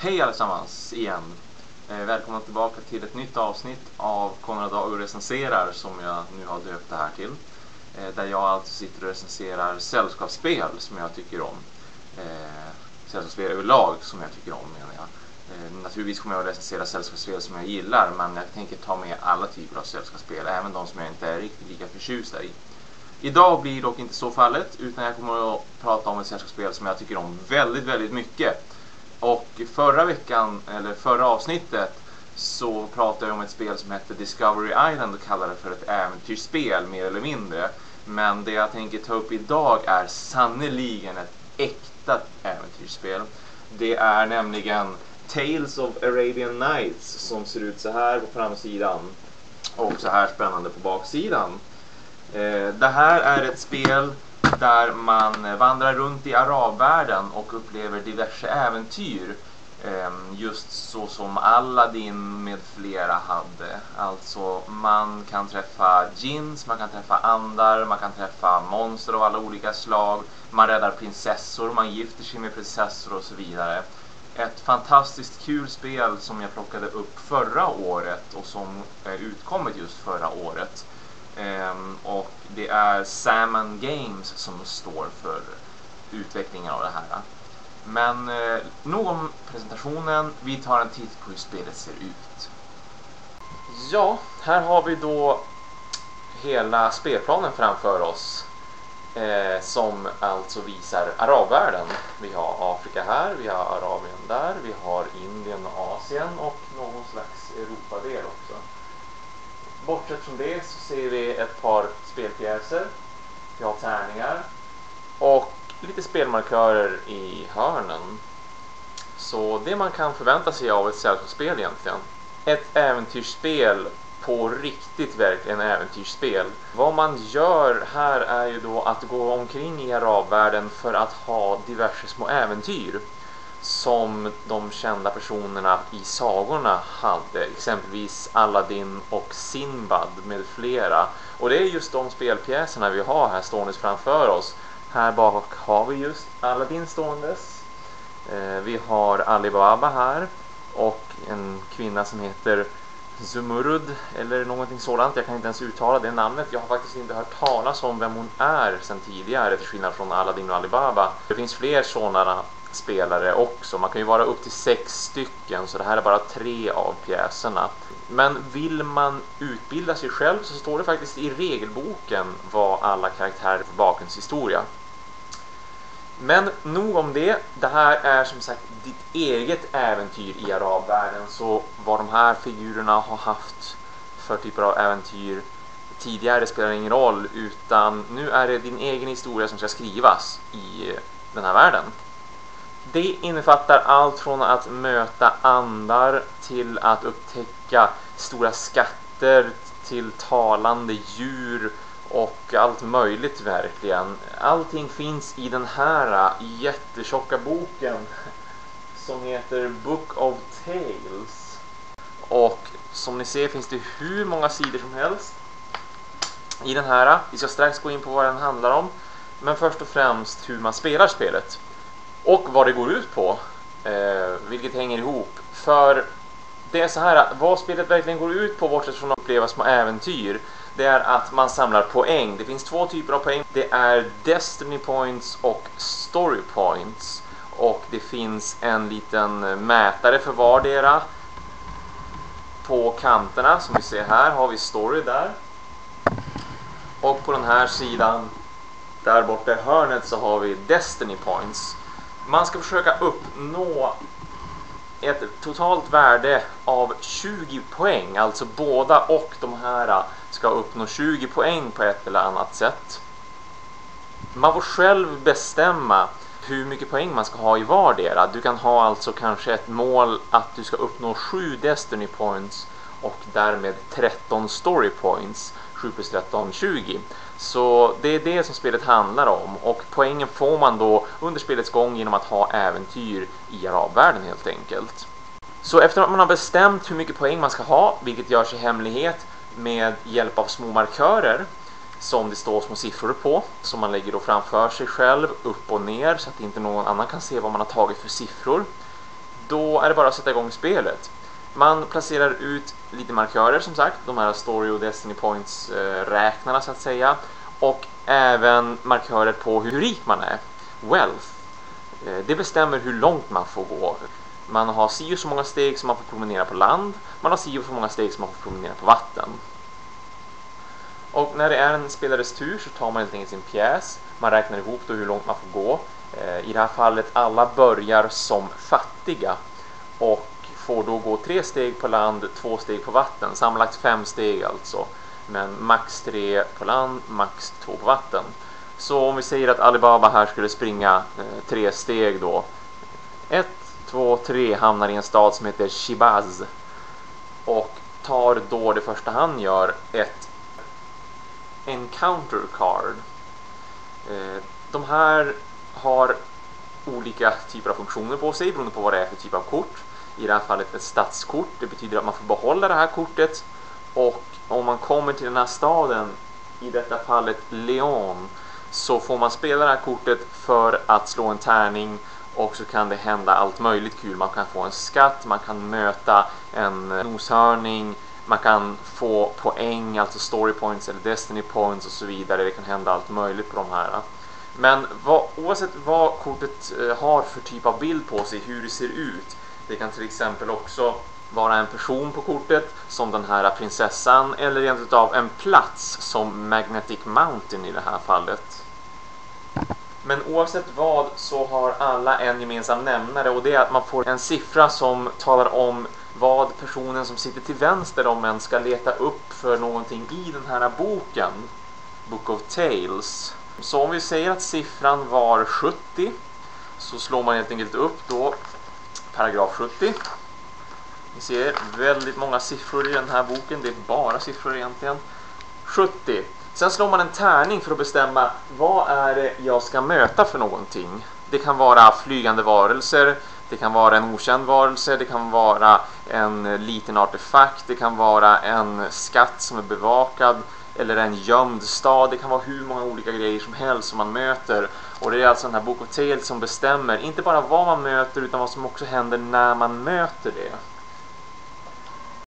Hej allesammans igen. Välkomna tillbaka till ett nytt avsnitt av ConraDargo recenserar som jag nu har döpt det här till. Där jag alltså sitter och recenserar sällskapsspel som jag tycker om. Sällskapsspel överlag som jag tycker om menar jag. Naturligtvis kommer jag att recensera sällskapsspel som jag gillar, men jag tänker ta med alla typer av sällskapsspel, även de som jag inte är riktigt lika förtjust i. Idag blir dock inte så fallet, utan jag kommer att prata om ett sällskapsspel som jag tycker om väldigt mycket. Och förra avsnittet så pratade jag om ett spel som heter Discovery Island och kallade det för ett äventyrsspel mer eller mindre. Men det jag tänker ta upp idag är sannoliken ett äkta äventyrsspel. Det är nämligen Tales of Arabian Nights som ser ut så här på framsidan och så här spännande på baksidan. Det här är ett spel där man vandrar runt i Arabvärlden och upplever diverse äventyr. Just så som Aladdin med flera hade. Alltså man kan träffa djinns, man kan träffa andar, man kan träffa monster av alla olika slag. Man räddar prinsessor, man gifter sig med prinsessor och så vidare. Ett fantastiskt kul spel som jag plockade upp förra året och som utkommit just förra året. Och det är Salmon Games som står för utvecklingen av det här. Men nog om presentationen, vi tar en titt på hur spelet ser ut. Ja, här har vi då hela spelplanen framför oss. Som alltså visar Arabvärlden. Vi har Afrika här, vi har Arabien där, vi har Indien och Asien och någon slags Europadel också. Bortsett från det så ser vi ett par spelpjäser, vi har tärningar och lite spelmarkörer i hörnen. Så det man kan förvänta sig av ett sällskapsspel egentligen. Ett äventyrsspel på riktigt verkligen äventyrsspel. Vad man gör här är ju då att gå omkring i Arabvärlden för att ha diverse små äventyr som de kända personerna i sagorna hade, exempelvis Aladdin och Sinbad med flera. Och det är just de spelpjäserna vi har här ståendes framför oss. Här bak har vi just Aladdin ståendes. Vi har Alibaba här och en kvinna som heter Zumurud eller någonting sådant. Jag kan inte ens uttala det namnet. Jag har faktiskt inte hört talas om vem hon är sedan tidigare, till skillnad från Aladdin och Alibaba. Det finns fler sådana spelare också. Man kan ju vara upp till 6 stycken, så det här är bara 3 av pjäserna. Men vill man utbilda sig själv så står det faktiskt i regelboken vad alla karaktärer för bakgrundshistoria. Men nog om det. Det här är som sagt ditt eget äventyr i Arabvärlden. Så vad de här figurerna har haft för typer av äventyr tidigare spelar ingen roll, utan nu är det din egen historia som ska skrivas i den här världen. Det innefattar allt från att möta andar till att upptäcka stora skatter till talande djur och allt möjligt verkligen. Allting finns i den här jättetjocka boken som heter Book of Tales. Och som ni ser finns det hur många sidor som helst i den här. Vi ska strax gå in på vad den handlar om. Men först och främst hur man spelar spelet. Och vad det går ut på, vilket hänger ihop. För det är så här, vad spelet verkligen går ut på, bortsett från att uppleva små äventyr, det är att man samlar poäng. Det finns 2 typer av poäng. Det är Destiny Points och Story Points. Och det finns en liten mätare för vardera. På kanterna, som vi ser här, har vi Story där. Och på den här sidan, där borta i hörnet, så har vi Destiny Points. Man ska försöka uppnå ett totalt värde av 20 poäng. Alltså båda och de här ska uppnå 20 poäng på ett eller annat sätt. Man får själv bestämma hur mycket poäng man ska ha i vardera. Du kan ha alltså kanske ett mål att du ska uppnå 7 Destiny Points och därmed 13 Story Points. 7 plus 13, 20. Så det är det som spelet handlar om. Och poängen får man då under spelets gång genom att ha äventyr i Arabvärlden helt enkelt. Så efter att man har bestämt hur mycket poäng man ska ha, vilket görs i hemlighet med hjälp av små markörer som det står små siffror på, som man lägger då framför sig själv upp och ner så att inte någon annan kan se vad man har tagit för siffror. då är det bara att sätta igång spelet. Man placerar ut lite markörer, som sagt, de här story och destiny points räknarna så att säga, och även markörer på hur rik man är, wealth. Det bestämmer hur långt man får gå. Man har si och så många steg som man får promenera på land, man har si och så många steg som man får promenera på vatten. Och när det är en spelares tur så tar man helt enkelt sin pjäs, man räknar ihop då hur långt man får gå. I det här fallet alla börjar som fattiga och får då gå 3 steg på land, 2 steg på vatten, sammanlagt 5 steg alltså, men max 3 på land, max 2 på vatten. Så om vi säger att Alibaba här skulle springa 3 steg då, 1, 2, 3, hamnar i en stad som heter Shibaz och tar då det första han gör, ett encounter card. De här har olika typer av funktioner på sig beroende på vad det är för typ av kort. I det här fallet ett stadskort, det betyder att man får behålla det här kortet, och om man kommer till den här staden, i detta fallet Leon, så får man spela det här kortet för att slå en tärning, och så kan det hända allt möjligt kul. Man kan få en skatt, man kan möta en noshörning, man kan få poäng, alltså story points eller destiny points och så vidare. Det kan hända allt möjligt på de här. Men oavsett vad kortet har för typ av bild på sig, hur det ser ut, det kan till exempel också vara en person på kortet som den här prinsessan, eller rent utav en plats som Magnetic Mountain i det här fallet. Men oavsett vad så har alla en gemensam nämnare, och det är att man får en siffra som talar om vad personen som sitter till vänster om en ska leta upp för någonting i den här boken, Book of Tales. Så om vi säger att siffran var 70, så slår man helt enkelt upp då paragraf 70. Ni ser väldigt många siffror i den här boken, det är bara siffror egentligen. 70. Sen slår man en tärning för att bestämma vad är det jag ska möta för någonting. Det kan vara flygande varelser, det kan vara en okänd varelse, det kan vara en liten artefakt, det kan vara en skatt som är bevakad, eller en gömd stad. Det kan vara hur många olika grejer som helst som man möter. Och det är alltså den här Book of Tales som bestämmer inte bara vad man möter, utan vad som också händer när man möter det.